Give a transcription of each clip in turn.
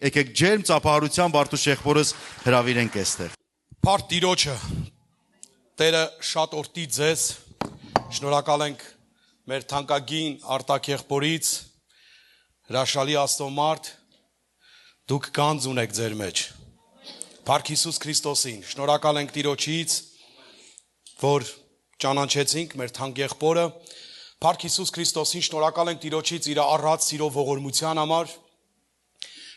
Եկեք ջերմ ծափահարության Վարդուշ եղբորս հրավիրենք այստեղ։ Փառք Տիրոջը, Տերը շատ օրհնի ձեզ, շնորհակալ ենք մեր թանկագին Արտակ եղբորից, հրաշալի Աստծոմարդ, դուք գանձ ունեք ձեր մեջ։ Փառք Հիսուս Քրիստոսին, շնորհակալ ենք Տիրոջից, որ ճանաչեցինք մեր թանկ եղբորը, Փառք Հիսուս Քրիստոսին, շնորհակալ ենք Տիրոջից իր առած սիրո ողորմության համար։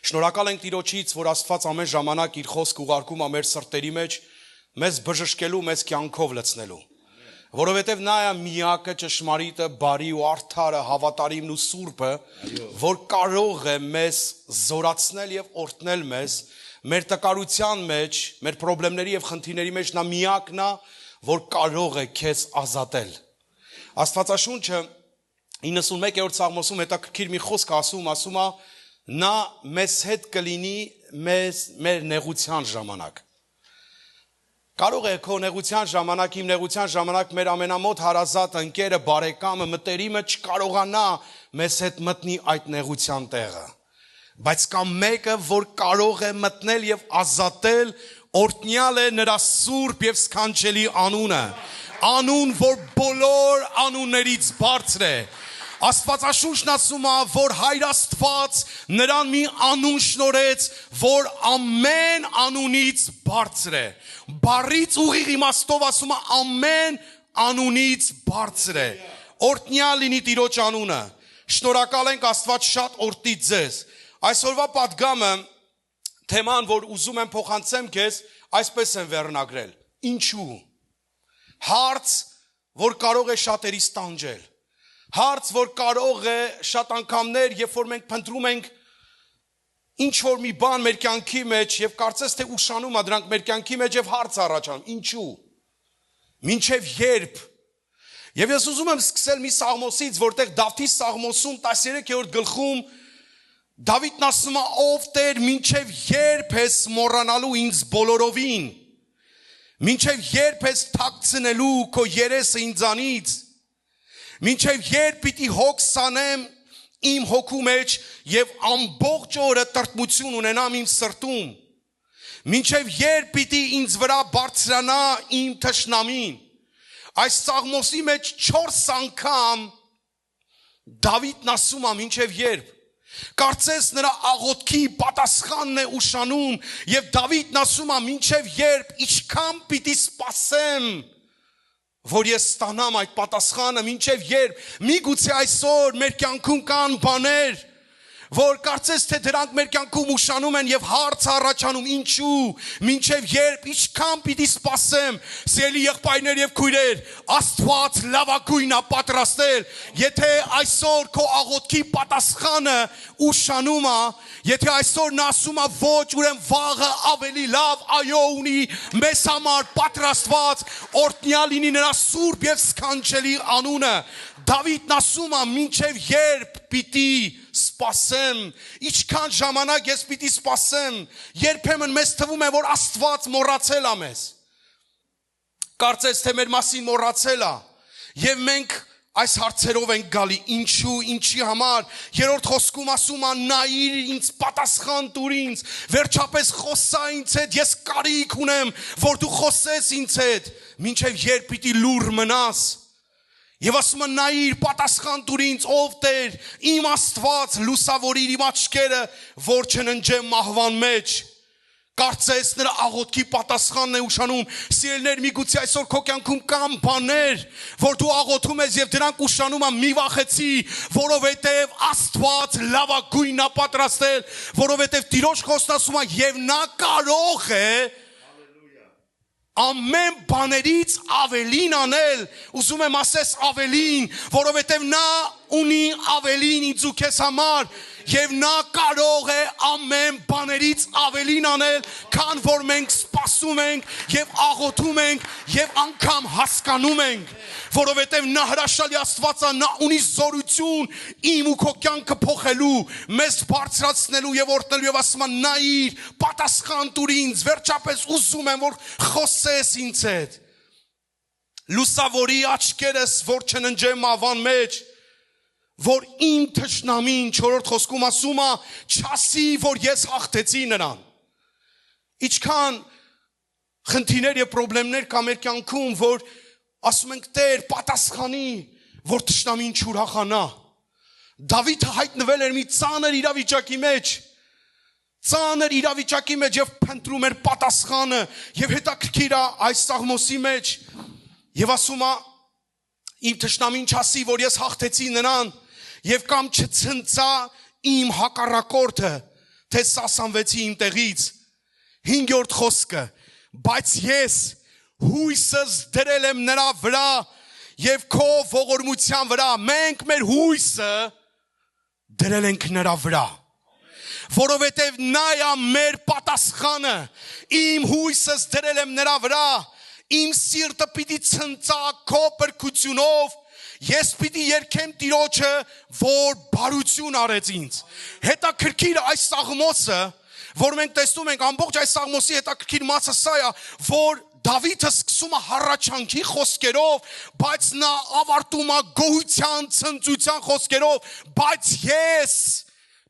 Շնորհակալ ենք Տիրոջից, որ Աստված ամեն ժամանակ իր խոսք ուղարկում է մեր սրտերի մեջ, մեզ բժշկելու, մեզ կյանքով լցնելու։ Որովհետև նա է միակը, ճշմարիտը, բարի ու արդարը, հավատարիմն ու սուրբը, որ կարող է մեզ զորացնել եւ օրհնել մեզ, մեր տկարության մեջ, մեր խնդիրների եւ խնդիրների մեջ նա միակն է, որ կարող է քեզ ազատել։ Աստվածաշունչը 91-րդ Սաղմոսում հետաքրքիր մի խոսք ասում է նա մեզ հետ կլինի մեր նեղության ժամանակ։ Կարող է քո նեղության ժամանակ, իմ նեղության ժամանակ մեր ամենամոտ հարազատ ընկերը, բարեկամը, մտերիմը չկարողանա մեզ հետ մտնի այդ նեղության տեղը։ Բայց կա մեկը, որ կարող է մտնել եւ ազատել, օրհնյալ է նրա սուրբ եւ սքանչելի անունը, անուն, որ բոլոր անուններից բարձր է։ Աստվածաշունչն ասում է, որ Հայր Աստված նրան մի անուն շնորհեց, որ ամեն անունից բարձր է։ Բառից ուղիղ իմաստով ասում է ամեն անունից բարձր է։ Օրհնյալ լինի Տիրոջ անունը։ Շնորհակալ ենք, Աստված շատ օրհնի ձեզ։ Այսօրվա պատգամը, թեման, որ ուզում եմ փոխանցեմ քեզ, այսպես են վերնագրել. Ինչու։ Հարց, որ կարող է շատերից տանջել։ Հարց, որ կարող է շատ անգամներ, երբ որ մենք փնտրում ենք ինչ որ մի բան մեր կյանքի մեջ եւ կարծես թե ուշանում է դրանք մեր կյանքի մեջ եւ հարց առաջանում. Ինչու։ Մինչեւ երբ։ Եվ ես ուզում եմ սկսել մի Սաղմոսից, որտեղ Դավթի Սաղմոսում 13-րդ գլխում Դավիթն ասում է. ով Տեր, մինչեւ երբ ես մոռանալու ինձ բոլորովին։ Մինչեւ երբ ես թաքցնելու քո երեսը ինձանից։ Մինչև երբ պիտի հոգս անեմ իմ հոգու մեջ և ամբողջ օրը տրտմություն ունենամ իմ սրտում։ Մինչև երբ պիտի ինձ վրա բարձրանա իմ թշնամին։ Այս Սաղմոսի մեջ 4 անգամ Դավիթն ասում է մինչև երբ։ Կարծես նրա աղոթքի պատասխանն է ուշանում և Դավիթն ասում է մինչև երբ ինչքան պիտի սպասեմ, որ ես ստանամ այդ պատասխանը, մինչև երբ, միգուցե այսօր մեր կյանքում կան բաներ, որ կարծես թե դրանք մեր կյանքում ուշանում են եւ հարց առաջանում, ինչու, մինչև երբ, ինչքան պիտի սպասեմ, սիրելի եղբայրներ եւ քույրեր, Աստված լավագույնն է պատրաստել, եթե այսօր քո աղոթքի պատասխանը ուշանում է, եթե այսօր նա ասում է ոչ, ուրեմն վաղը ավելի լավ, այո ունի մեզ համար պատրաստված, օրհնյալ լինի նրա սուրբ եւ սքանչելի անունը։ Դավիթն ասում է մինչև երբ պիտի սպասեմ, ինչքան ժամանակ ես պիտի սպասեմ, երբեմն մեզ թվում է, որ Աստված մոռացել է մեզ։ Կարծես թե մեր մասին մոռացել է, եւ մենք այս հարցերով ենք գալի, ինչու, ինչի համար, երրորդ խոսքում ասում է նայիր ինձ, պատասխան տուր ինձ, վերջապես խոսա ինձ հետ, ես կարիք ունեմ, որ դու խոսես ինձ հետ, մինչև երբ պիտի լուռ մնաս։ Եվ ասում է նայիր, պատասխան տուր ինձ, ով Տեր, իմ Աստված, լուսավորիր իմ աչքերը, որ չընջեմ մահվան մեջ։ Կարծես նրա աղոթքի պատասխանն է ուշանում։ Սիրելիներ, միգուցե այսօր քո կյանքում կան բաներ, որ դու աղոթում ես եւ դրանք ուշանում են, մի վախեցի, որովհետեւ Աստված լավագույնն է պատրաստել, որովհետեւ Տիրոջ խոսքն ասում է եւ նա կարող է ամեն բաներից ավելին անել, ուզում եմ ասես ավելին, որովհետև նա ունի ավելին ինձ ու քեզ համար, և նա կարող է ամեն բաներից ավելին անել, քան որ մենք սպասում ենք և աղոթում ենք և անգամ հասկանում ենք, որովհետև նա հրաշալի Աստված է, նա ունի զորություն իմ ու քո կյանքը փոխելու, մեզ բարձրացնելու և օրհնելու և ասում է նայիր, պատասխան տուր ինձ, վերջապես ուզում եմ, որ խոսես ինձ հետ։ Լուսավորի աչքերս, որ չընջեմ մահվան մեջ, որ իմ թշնամին 4-րդ խոսքում ասում է, չասի, որ ես հաղթեցի նրան։ Ինչքան խնդիրներ եւ խնդիրներ կա մեր կյանքում, որ ասում ենք Տեր, պատասխանի, որ թշնամին չուրախանա։ Դավիթը հայտնվել էր մի ծանր իրավիճակի մեջ, եւ փնտրում էր պատասխանը, եւ հետաքրքիր է այս Սաղմոսի մեջ, եւ ասում է, իմ թշնամին չասի, որ ես հաղթեցի նրան, եւ կամ չցնծա իմ հակառակորդը, թե սասանվեցի իմ տեղից։ 5-րդ խոսքը, բայց ես հույսս դրել եմ նրա վրա եւ քո ողորմության վրա։ Մենք մեր հույսը դրել ենք նրա վրա, որովհետև նա է մեր պատասխանը։ Իմ հույսս դրել եմ նրա վրա, իմ սիրտը պիտի ցնծա քո փրկությունով, ես պիտի երգեմ Տիրոջը, որ բարություն արեց ինձ։ Հետաքրքիր այս Սաղմոսը, որ մենք տեսնում ենք, ամբողջ այս Սաղմոսի հետաքրքիր մասը սա է, որ Դավիթը սկսում է հառաչանքի խոսքերով, բայց նա ավարտում է գոհության, ցնծության խոսքերով, բայց ես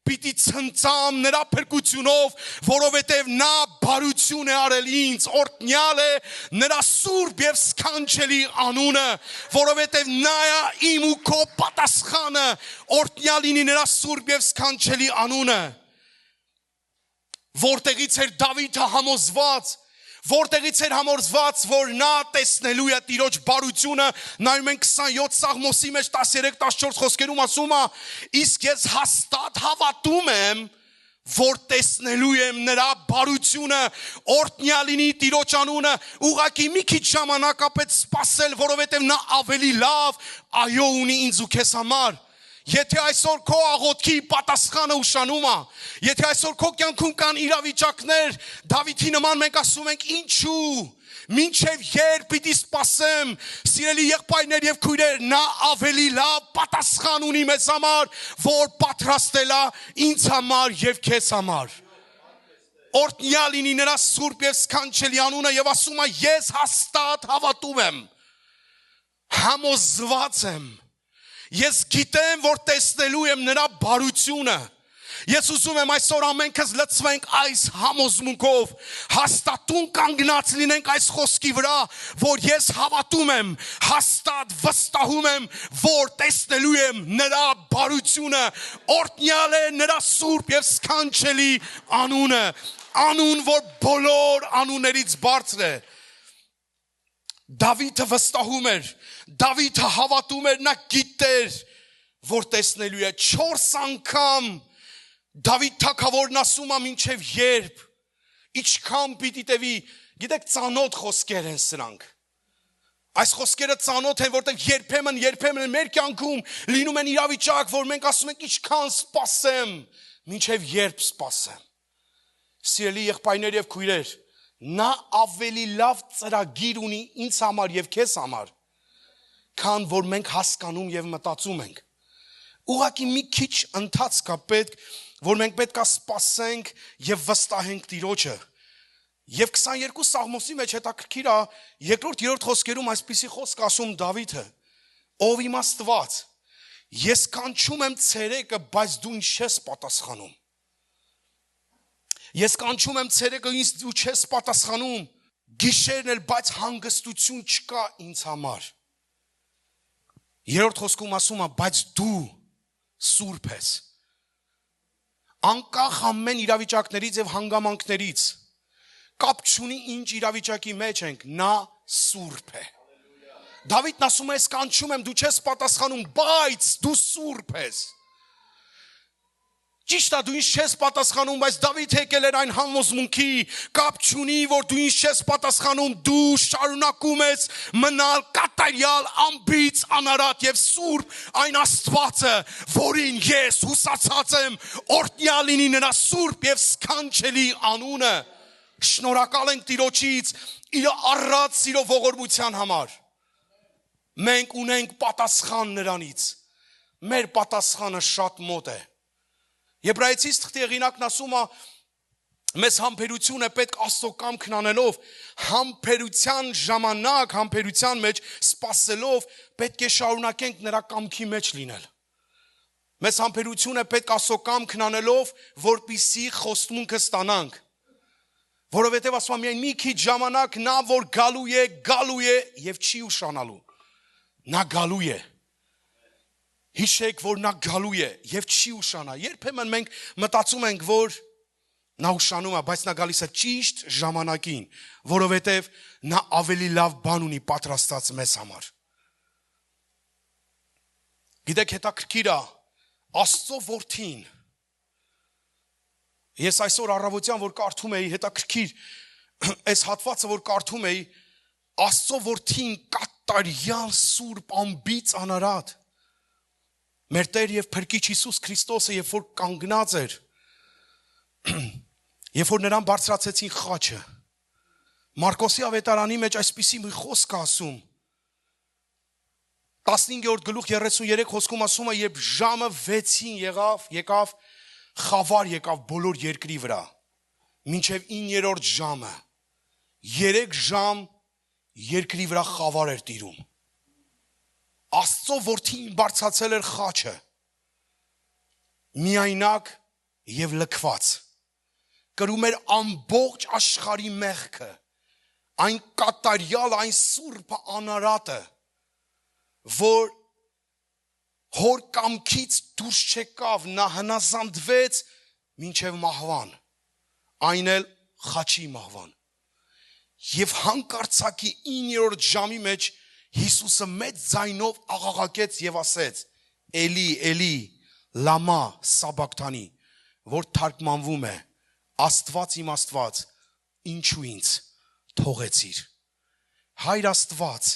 պիտի ցնծամ նրա փրկությունով, որովհետև նա բարություն է արել ինձ, օրհնյալ է նրա սուրբ եւ սքանչելի անունը, որովհետև նա է իմ ու քո պատասխանը, օրհնյալ լինի նրա սուրբ եւ սքանչելի անունը։ Որտեղից էր Դավիթը համոզված, որ նա տեսնելու է Տիրոջ բարությունը, նայում ենք 27 Սաղմոսի մեջ 13-14 խոսքերում ասում է, իսկ ես հաստատ հավատում եմ, որ տեսնելու եմ նրա բարությունը, օրհնյալ լինի Տիրոջ անունը, ուղղակի մի քիչ ժամանակապետ սպասել, որովհետև նա ավելի լավ այո ունի ինձ ու քեզ համար։ Եթե այսօր քո աղոթքի պատասխանը ուշանում է, եթե այսօր քո կյանքում կան իրավիճակներ, Դավիթի նման մենք ասում ենք ինչու, մինչև երբ պիտի սպասեմ, սիրելի եղբայրներ եւ քույրեր, նա ավելի լավ պատասխան ունի մեզ համար, որ պատրաստել է ինձ համար եւ քեզ համար։ Օրհնյալ լինի նրա սուրբ եւ սքանչելի անունը եւ ասում է ես հաստատ հավատում եմ, համոզված եմ, ես գիտեմ, որ տեսնելու եմ նրա բարությունը։ Ես ուզում եմ այսօր ամենքս լցվենք այս համոզմունքով, հաստատուն կանգնած լինենք այս խոսքի վրա, որ ես հավատում եմ, հաստատ վստահում եմ, որ տեսնելու եմ նրա բարությունը, օրհնյալ է նրա սուրբ եւ սքանչելի անունը, անուն, որ բոլոր անուններից բարձր է։ Դավիթը վստահում էր, Դավիթը հավատում էր, նա գիտեր, որ տեսնելու է 4 անգամ Դավիթ թագավորն ասում է մինչև երբ, ինչքան պիտի տևի, գիտեք ծանոթ խոսքեր են սրանք։ Այս խոսքերը ծանոթ են, որտեղ երբեմն մեր կյանքում լինում են իրավիճակ, որ մենք ասում ենք ինչքան սպասեմ, մինչև երբ սպասեմ։ Սիրելի եղբայրներ եւ քույրեր, նա ավելի լավ ծրագիր ունի ինձ համար եւ քեզ համար, քան որ մենք հասկանում եւ մտածում ենք։ Ուղղակի մի քիչ ընթացք է պետք, որ մենք պետք է սպասենք եւ վստահենք Տիրոջը։ Եվ 22 Սաղմոսի մեջ հետաքրքիր է, 2-3 խոսքերում այսպիսի խոսք ասում Դավիթը. ով իմ Աստված, ես կանչում եմ ցերեկը, բայց դու ինձ չես պատասխանում։ Ես կանչում եմ ցերեկը, ինձ դու չես պատասխանում, գիշերն էլ, բայց հանգստություն չկա ինձ համար։ 3-րդ խոսքում ասում է, բայց դու սուրբ ես։ Անկախ ամեն իրավիճակներից եւ հանգամանքներից, կապ չունի ինչ իրավիճակի մեջ ենք, նա սուրբ է։ Դավիթն ասում է, ես կանչում եմ, դու չես պատասխանում, բայց դու սուրբ ես։ Ճիշտ է, դու ինձ չես պատասխանում, բայց Դավիթ եկել էր այն համոզմունքի, կապ չունի, որ դու ինձ չես պատասխանում, դու շարունակում ես մնալ կատարյալ, անբիծ, անարատ եւ սուրբ այն Աստվածը, որին ես հուսացած եմ, օրհնյալ լինի նրա սուրբ եւ սքանչելի անունը։ Շնորհակալ ենք Տիրոջից իր առած սիրո ողորմության համար։ Մենք ունենք պատասխան նրանից։ Մեր պատասխանը շատ մոտ է։ Եբրայեցիս թղթի հեղինակն ասում է, մեզ համբերություն է պետք Աստծո կամքն անելով, համբերության ժամանակ, համբերության մեջ սպասելով, պետք է շարունակենք նրա կամքի մեջ լինել։ Մեզ համբերություն է պետք ասո կամքն անելով, որպիսի խոստմունքը ստանանք։ Որովհետև ասում եմ միայն մի քիչ ժամանակ նա որ գալու է եւ չի ուշանալու։ Նա գալու է։ Հիշեք, որ նա գալու է եւ չի ուշանա։ Երբեմն մենք մտածում ենք, որ նա ուշանում է, բայց նա գալիս է ճիշտ ժամանակին, որովհետև նա ավելի լավ բան ունի պատրաստած մեզ համար։ Գիտեք, հետաքրքիր է, Աստծո որդին։ Ես այսօր առավոտյան որ կարդում էի, հետաքրքիր, այս հատվածը որ կարդում էի, Աստծո որդին կատարյալ սուրբ անբիծ անարատ։ Մեր Տեր եւ Փրկիչ Հիսուս Քրիստոսը երբ որ կանգնած էր, երբ որ նրան բարձրացեցին խաչը, Մարկոսի ավետարանի մեջ այսպիսի մի խոսք ասում, 15-րդ գլուխ 33 խոսքում ասում է, երբ ժամը 6-ին եկավ, խավար եկավ բոլոր երկրի վրա, մինչև 9-րդ ժամը, 3 ժամ երկրի վրա խավար էր տիրում։ Աստծո որդին բարձրացել էր խաչը, միայնակ եւ լքված, կրում էր ամբողջ աշխարհի մեղքը, այն կատարյալ, այն սուրբ անարատը, որ հոր կամքից դուրս չեկավ, նա հնազանդվեց մինչև մահվան, այն էլ խաչի մահվան։ Եվ հանկարծակի 9-րդ ժամի մեջ Հիսուսը մեծ ձայնով աղաղակեց եւ ասեց. Էլի, Էլի, լամա սաբակթանի, որ թարգմանվում է. Աստված իմ Աստված, ինչու ինձ թողեցիր։ Հայր Աստված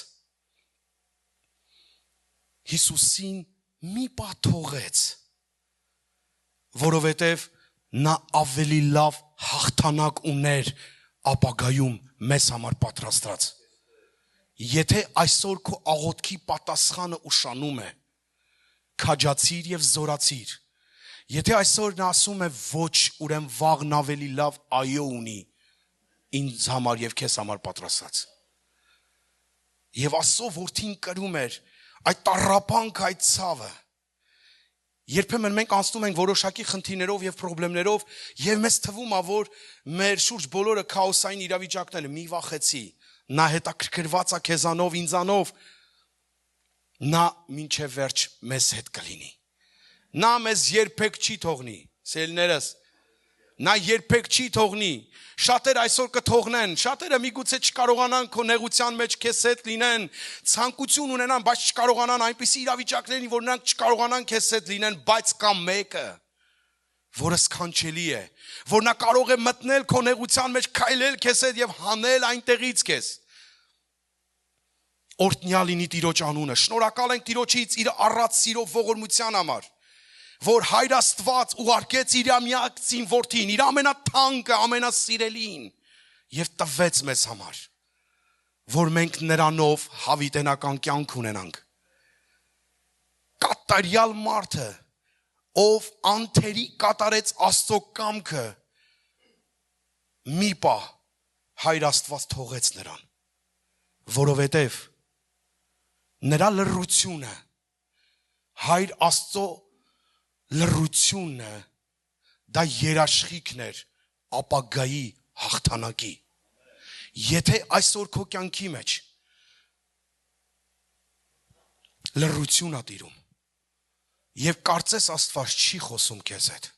Հիսուսին մի պահ թողեց, որովհետև նա ավելի լավ հաղթանակ ուներ ապագայում մեզ համար պատրաստած։ Եթե այսօր քո աղոթքի պատասխանը ուշանում է, քաջացիր եւ զորացիր։ Եթե այսօր նա ասում է ոչ, ուրեմն վաղն ավելի լավ այո ունի ինձ համար եւ քեզ համար պատրաստած։ Եվ Աստծո որդին կրում էր այդ տառապանք, այդ ցավը։ Երբեմն մենք անցնում ենք որոշակի խնդիրներով եւ խնդիրներով եւ մեզ թվում է, որ մեր շուրջ բոլորը քաոսային իրավիճակներ են, մի վախեցի։ Նա հետաքրքրված է քեզանով, ինձանով, նա մինչև վերջ մեզ հետ կլինի։ Նա մեզ երբեք չի թողնի, սիրելիներս, նա երբեք չի թողնի։ Շատերը այսօր կթողնեն, շատերը միգուցե չկարողանան քո նեղության մեջ քեզ հետ լինեն, ցանկություն ունենան, բայց չկարողանան այնպիսի իրավիճակներին, որ նրանք չկարողանան քեզ հետ լինեն, բայց կա մեկը, որը սքանչելի է, որ նա կարող է մտնել քո նեղության մեջ, քայլել քեզ հետ եւ հանել այնտեղից քեզ։ Օրհնյալ լինի Տիրոջ անունը։ Շնորհակալ ենք Տիրոջից իր առած սիրով ողորմության համար, որ Հայր Աստված ուղարկեց իր միակցին որդին, իր ամենաթանկը, ամենասիրելին եւ տվեց մեզ համար, որ մենք նրանով հավիտենական կյանք ունենանք։ Կատարյալ մարդը, ով անթերի կատարեց Աստծո կամքը, մի պահ Հայր Աստված թողեց նրան, որովհետև նրա լռությունը, Հայր Աստծո լռությունը, դա երաշխիքն էր ապագայի հաղթանակի։ Եթե այսօր քո կյանքի մեջ լռություն ա տիրում եւ կարծես Աստված չի խոսում քեզ հետ,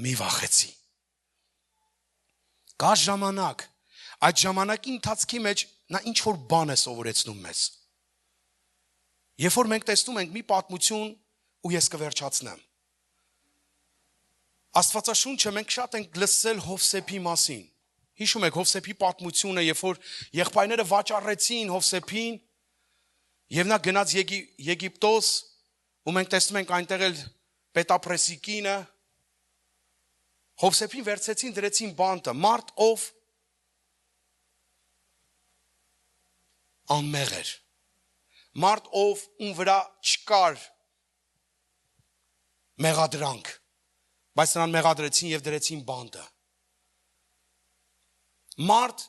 մի վախեցի։ Կա ժամանակ, այդ ժամանակի ընթացքի մեջ նա ինչ որ բան է սովորեցնում մեզ։ Երբ որ մենք տեսնում ենք մի պատմություն, ու ես կվերջացնեմ։ Աստվածաշունչը մենք շատ ենք լսել Հովսեփի մասին։ Հիշում եք Հովսեփի պատմությունը, երբ որ եղբայրները վաճառեցին Հովսեփին, եւ նա գնաց Եգիպտոս, ու մենք տեսնում ենք այնտեղ էլ Պետապրեսի կինը, Հովսեփին վերցեցին, դրեցին բանտը, մարդ ով անմեղ էր, մարդ ով ում վրա չկար մեղադրանք, բայց նրան մեղադրեցին եւ դրեցին բանտը։ Մարդ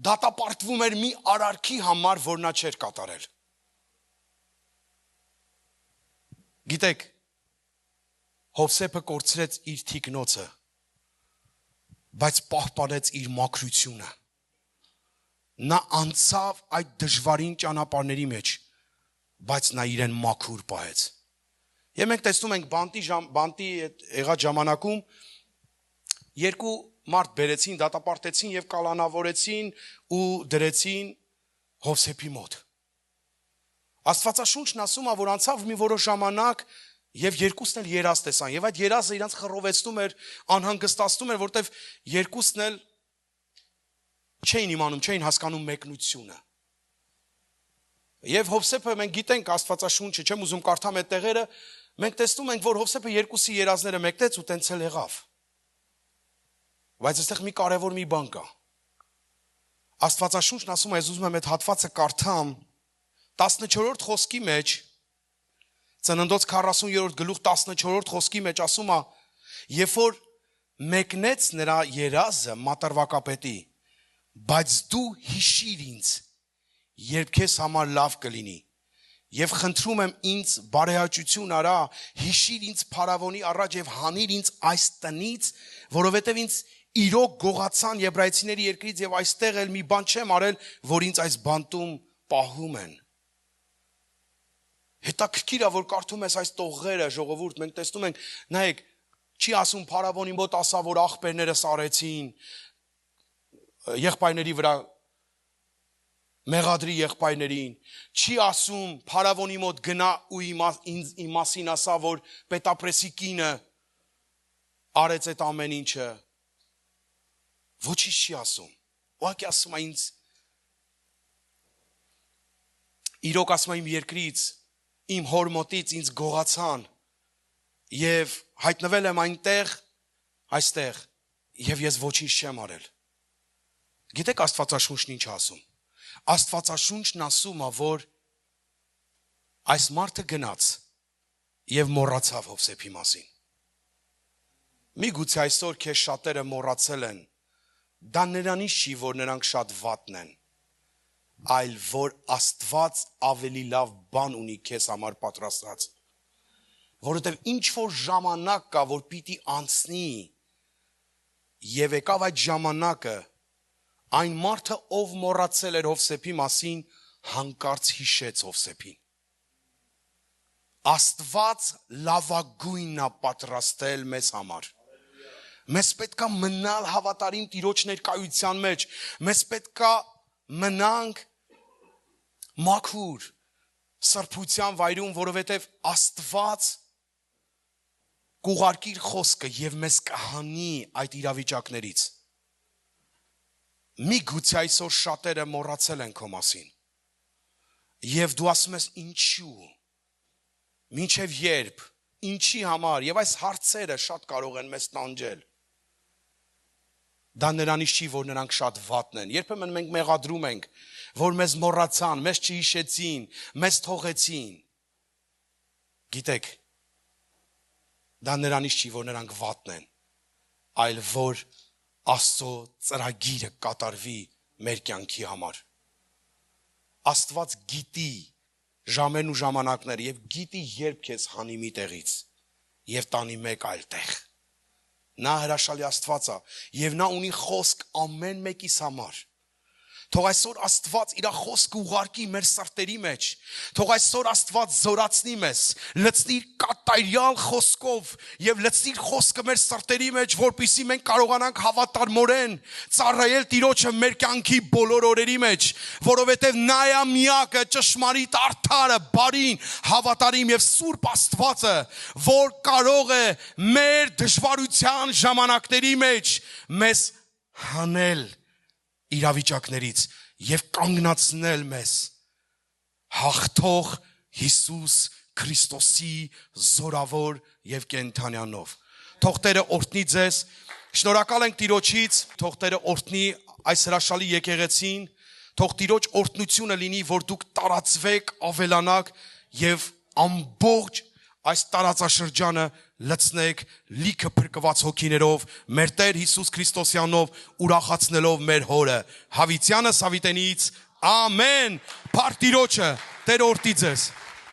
դատապարտվում էր մի արարքի համար, որ նա չէր կատարել։ Գիտեք, Հովսեփը կորցրեց իր թիկնոցը, բայց պահպանեց իր մաքրությունը։ Նա անցավ այդ դժվարին ճանապարհների մեջ, բայց նա իրեն մաքուր պահեց։ Եվ մենք տեսնում ենք բանտի եղած ժամանակում երկու մարդ բերեցին, դատապարտեցին եւ կալանավորեցին ու դրեցին Հովսեփի մոտ։ Աստվածաշունչն ասում է, որ անցավ մի որոշ ժամանակ եւ երկուսն էլ երազ տեսան, եւ այդ երազը իրանց խռովեցնում էր, անհանգստացնում էր, որտեվ երկուսն էլ չէին իմանում, չէին հասկանում մեկնությունը։ Եվ Հովսեփը մենք գիտենք Աստվածաշունչը, չեմ ուզում կարդամ այդ տեղերը, մենք տեսնում ենք, որ Հովսեփը երկուսի երազները մեկնեց ու տենց էլ եղավ։ Բայց այստեղ մի կարևոր մի բան կա։ Աստվածաշունչն ասում է, ես ուզում եմ այդ հատվածը կարդամ 14-րդ խոսքի մեջ, Ծննդոց 40-րդ գլուխ 14-րդ խոսքի մեջ ասում է, երբ որ մեկնեց նրա երազը մատարվակապետի, բայց դու հիշիր ինձ, երբ քեզ համար լավ կլինի, եւ խնդրում եմ ինձ բարեհաճություն արա, հիշիր ինձ փարավոնի առաջ եւ հանիր ինձ այս տնից, որովհետեւ ինձ իրոք գողացան եբրայցիների երկրից եւ այստեղ էլ մի բան չեմ արել, որ ինձ այս բանտում պահում են։ Հետաքրքիր է, որ կարդում ես այս տողերը, ժողովուրդ, մենք տեսնում ենք, նայեք, չի ասում փարավոնի մոտ ասա, որ աղբերները սարեցին, եղբայրների վրա մեղադրի եղբայրներին, չի ասում փարավոնի մոտ գնա ու իմ մասին ասա, որ պետապրեսի կինը արեց այդ ամեն ինչը։ Ոչինչ չի ասում։ Ուղղակի ասում է ինձ, իրոք ասում է իմ երկրից, իմ հոր մոտից ինձ գողացան եւ հայտնվել եմ այնտեղ, այստեղ եւ ես ոչինչ չեմ արել։ Գիտեք Աստվածաշունչն ինչ ասում։ Աստվածաշունչն ասում է, որ այս մարդը գնաց եւ մոռացավ Հովսեփի մասին։ Միգուցե այսօր քեզ շատերը մոռացել են, դա նրանից չի, որ նրանք շատ վատն են, այլ որ Աստված ավելի լավ բան ունի քեզ համար պատրաստած։ Որովհետև ինչ որ ժամանակ կա, որ պիտի անցնի, եւ եկավ այդ ժամանակը, այն մարդը, ով մոռացել էր Հովսեփի մասին, հանկարծ հիշեց Հովսեփին։ Աստված լավագույնն է պատրաստել մեզ համար։ Մեզ պետք է մնալ հավատարիմ Տիրոջ ներկայության մեջ, մեզ պետք է մնանք մաքուր սրբության վայրում, որովհետև Աստված կուղարկի իր խոսքը եւ մեզ կհանի այդ իրավիճակներից։ Միգուցե այսօր շատերը մոռացել են քո մասին։ Եվ դու ասում ես ինչու, մինչև երբ, ինչի համար, եւ այս հարցերը շատ կարող են մեզ տանջել։ Դա նրանից չի, որ նրանք շատ վատն են։ Երբեմն մենք մեղադրում ենք, որ մեզ մոռացան, մեզ չհիշեցին, մեզ թողեցին։ Գիտեք, դա նրանից չի, որ նրանք վատն են, այլ որ Աստծո ծրագիրը կատարվի մեր կյանքի համար։ Աստված գիտի ժամերն ու ժամանակները եւ գիտի երբ քեզ հանի մի տեղից եւ տանի մեկ այլ տեղ։ Նա հրաշալի Աստված է եւ նա ունի խոսք ամեն մեկիս համար։ Թող այսօր Աստված իր խոսքը ուղարկի մեր սրտերի մեջ։ Թող այսօր Աստված զորացնի մեզ, լցնի իր կատարյալ խոսքով եւ լցնի իր խոսքը մեր սրտերի մեջ, որպեսզի մենք կարողանանք հավատարմորեն ծառայել Տիրոջը մեր կյանքի բոլոր օրերի մեջ, որովհետեւ նա է միակը ճշմարիտ արդարը, բարին, հավատարիմ եւ սուրբ Աստվածը, որ կարող է մեր դժվարության ժամանակների մեջ մեզ հանել իրավիճակներից եւ կանգնացնել մեզ հաղթող Հիսուս Քրիստոսի զորավոր եւ կենթանյանով։ Թող Տերը օրհնի ձեզ, շնորհակալ ենք Տիրոջից, թող Տերը օրհնի այս հրաշալի եկեղեցին, թող Տիրոջ օրհնությունը լինի, որ դուք տարածվեք, ավելանաք եւ ամբողջ այս տարածաշրջանը լցնեք լիքը փրկված հոգիներով, մեր Տեր Հիսուս Քրիստոսյանով ուրախացնելով մեր հորը։ Հավիտյանը Սավիտենից, ամեն, Փառք Տիրոջը, Տեր օրհնի ձեզ։